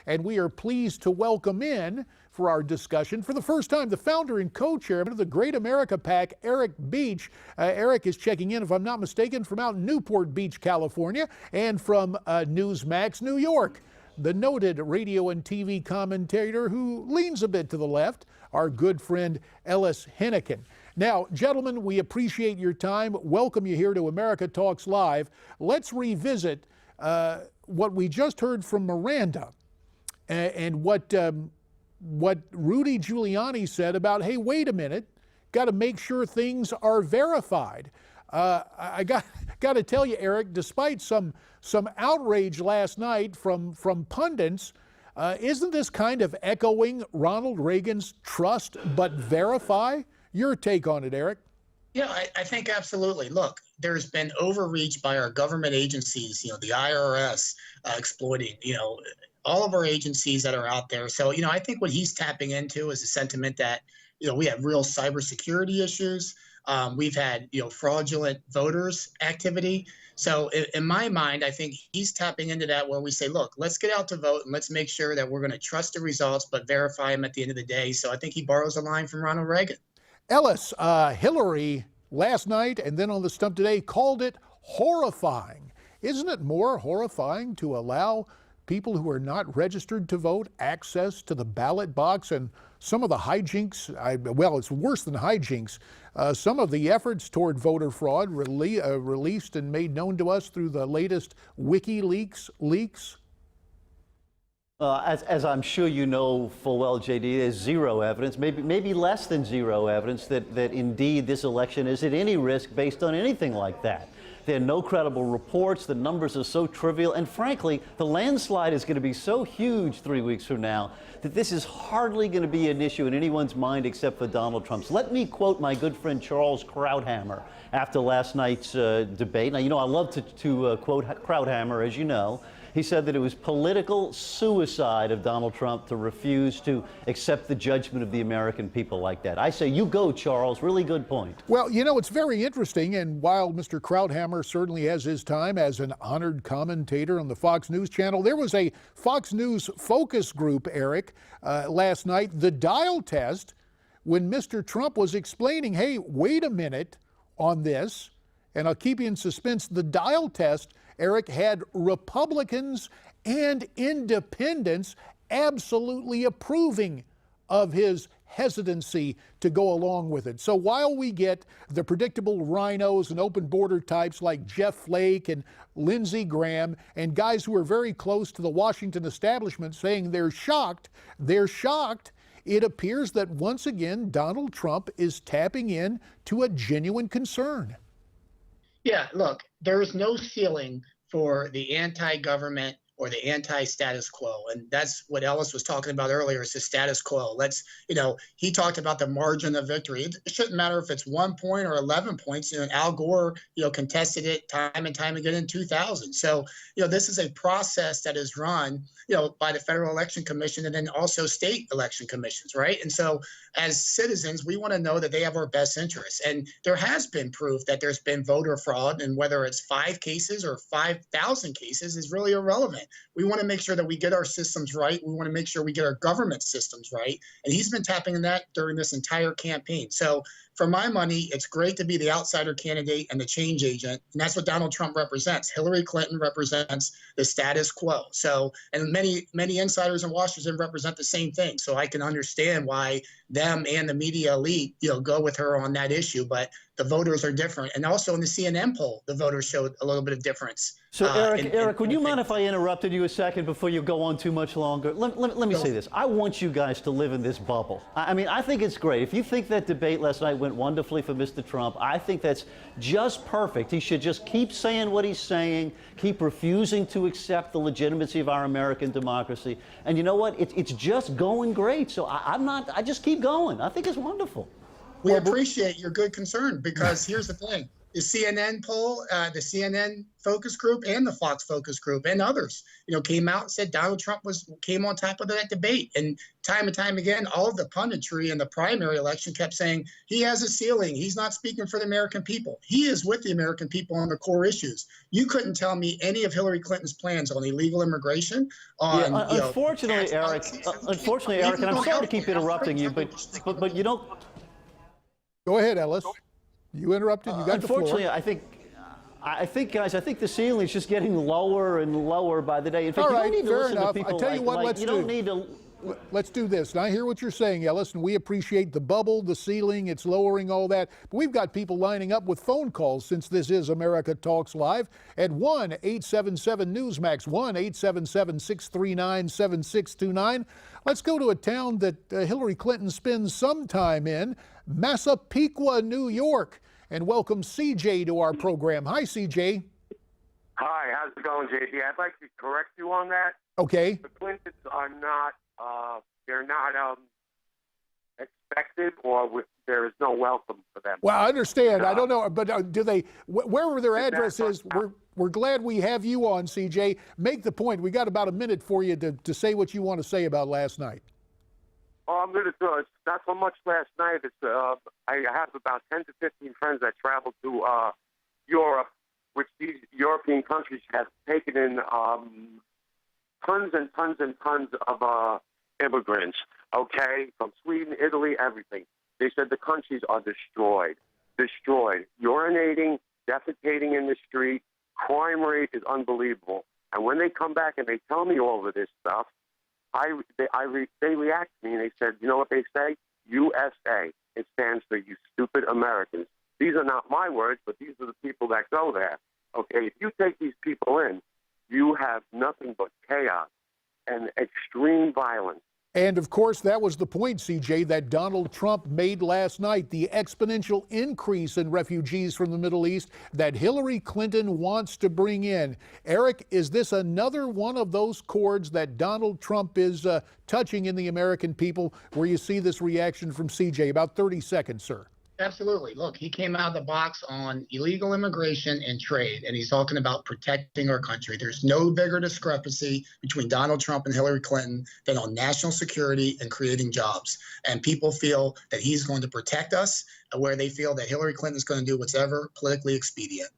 and we are pleased to welcome in for our discussion, for the first time, the founder and co-chairman of the Great America PAC, Eric Beach. Eric is checking in, if I'm not mistaken, from out in Newport Beach, California, and from Newsmax, New York. The noted radio and TV commentator who leans a bit to the left, our good friend Ellis Henican. Now, gentlemen, we appreciate your time. Welcome you here to America Talks Live. Let's revisit what we just heard from Miranda and what Rudy Giuliani said about, hey, wait a minute, got to make sure things are verified. I got to tell you, Eric, despite some outrage last night from pundits, isn't this kind of echoing Ronald Reagan's trust but verify? Your take on it, Eric? Yeah, I think absolutely. Look, there's been overreach by our government agencies, the IRS exploiting, all of our agencies that are out there. So, I think what he's tapping into is a sentiment that, we have real cybersecurity issues. We've had, fraudulent voters activity. So in my mind, I think he's tapping into that where we say, look, let's get out to vote and let's make sure that we're going to trust the results, but verify them at the end of the day. So I think he borrows a line from Ronald Reagan. Ellis, Hillary last night and then on the stump today called it horrifying. Isn't it more horrifying to allow people who are not registered to vote access to the ballot box? And some of the hijinks, well, it's worse than hijinks, some of the efforts toward voter fraud released and made known to us through the latest WikiLeaks leaks? As I'm sure you know full well, JD, there's zero evidence, maybe less than zero evidence that indeed this election is at any risk based on anything like that. There are no credible reports, the numbers are so trivial, and frankly, the landslide is going to be so huge 3 weeks from now that this is hardly going to be an issue in anyone's mind except for Donald Trump's. Let me quote my good friend Charles Krauthammer after last night's debate. Now, I love to quote Krauthammer, as you know. He said that it was political suicide of Donald Trump to refuse to accept the judgment of the American people like that. I say, you go, Charles. Really good point. Well, it's very interesting, and while Mr. Krauthammer certainly has his time as an honored commentator on the Fox News channel, there was a Fox News focus group, Eric, last night, the dial test, when Mr. Trump was explaining, hey, wait a minute on this, and I'll keep you in suspense, the dial test, Eric, had Republicans and independents absolutely approving of his hesitancy to go along with it. So while we get the predictable rhinos and open border types like Jeff Flake and Lindsey Graham and guys who are very close to the Washington establishment saying they're shocked, it appears that once again Donald Trump is tapping in to a genuine concern. Yeah, look, there is no ceiling for the anti-government or the anti-status quo. And that's what Ellis was talking about earlier, is the status quo. He talked about the margin of victory. It shouldn't matter if it's 1 point or 11 points. Al Gore, contested it time and time again in 2000. So, this is a process that is run, by the Federal Election Commission and then also state election commissions, right? And so as citizens, we want to know that they have our best interests. And there has been proof that there's been voter fraud, and whether it's 5 cases or 5,000 cases is really irrelevant. We want to make sure that we get our systems right. We want to make sure we get our government systems right. And he's been tapping on that during this entire campaign. So for my money, it's great to be the outsider candidate and the change agent. And that's what Donald Trump represents. Hillary Clinton represents the status quo. So, and many insiders in Washington represent the same thing. So I can understand why them and the media elite, go with her on that issue. But the voters are different. And also in the CNN poll, the voters showed a little bit of difference. So Eric, would you mind if I interrupted you a second before you go on too much longer? Let me say this. I want you guys to live in this bubble. I think it's great. If you think that debate last night went wonderfully for Mr. Trump, I think that's just perfect. He should just keep saying what he's saying, keep refusing to accept the legitimacy of our American democracy. And you know what? It's just going great. So I just keep going. I think it's wonderful. We appreciate your good concern, because here's the thing. the CNN poll, the CNN focus group and the Fox focus group and others, came out and said Donald Trump came on top of that debate. And time again, all of the punditry in the primary election kept saying he has a ceiling. He's not speaking for the American people. He is with the American people on the core issues. You couldn't tell me any of Hillary Clinton's plans on illegal immigration. Unfortunately, Eric, and I'm sorry to keep interrupting you, but you don't. Go ahead, Ellis. You interrupted. You got the floor. Unfortunately, I think, guys, the ceiling is just getting lower and lower by the day. In fact, all right, you don't need to fair listen enough. to people I tell you what, let's you do. don't need to. Let's do this. And I hear what you're saying, Ellis, and we appreciate the bubble, the ceiling, it's lowering, all that. But we've got people lining up with phone calls since this is America Talks Live at 1-877-NEWSMAX, 1-877-639-7629. Let's go to a town that Hillary Clinton spends some time in, Massapequa, New York, and welcome CJ to our program. Hi, CJ. Hi, how's it going, JD? I'd like to correct you on that. Okay. The Clintons are not, they're not expected, or there is no welcome for them. Well, I understand. I don't know, but do they, wherever their address is, we're glad we have you on, CJ. Make the point. We got about a minute for you to say what you want to say about last night. Oh, I'm going to do it. Not so much last night. It's I have about 10 to 15 friends that traveled to Europe, which these European countries have taken in tons and tons and tons of immigrants, okay, from Sweden, Italy, everything. They said the countries are destroyed, urinating, defecating in the street. Crime rate is unbelievable. And when they come back and they tell me all of this stuff, they react to me and they said, you know what they say? USA. It stands for you stupid Americans. These are not my words, but these are the people that go there. Okay, if you take these people in, you have nothing but chaos and extreme violence. And of course, that was the point, CJ, that Donald Trump made last night, the exponential increase in refugees from the Middle East that Hillary Clinton wants to bring in. Eric, is this another one of those chords that Donald Trump is touching in the American people where you see this reaction from CJ? About 30 seconds, sir. Absolutely. Look, he came out of the box on illegal immigration and trade, and he's talking about protecting our country. There's no bigger discrepancy between Donald Trump and Hillary Clinton than on national security and creating jobs. And people feel that he's going to protect us, where they feel that Hillary Clinton is going to do whatever politically expedient.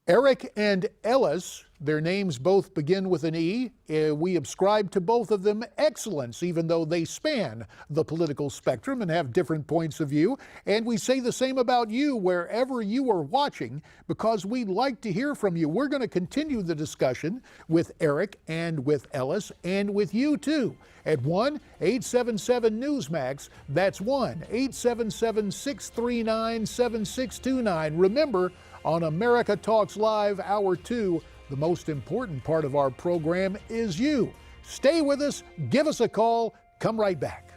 Eric and Ellis, their names both begin with an E. We ascribe to both of them excellence, even though they span the political spectrum and have different points of view. And we say the same about you wherever you are watching, because we'd like to hear from you. We're going to continue the discussion with Eric and with Ellis and with you too at 1-877-NEWSMAX. That's 1-877-639-7629. Remember, on America Talks Live, Hour 2, the most important part of our program is you. Stay with us, give us a call, come right back.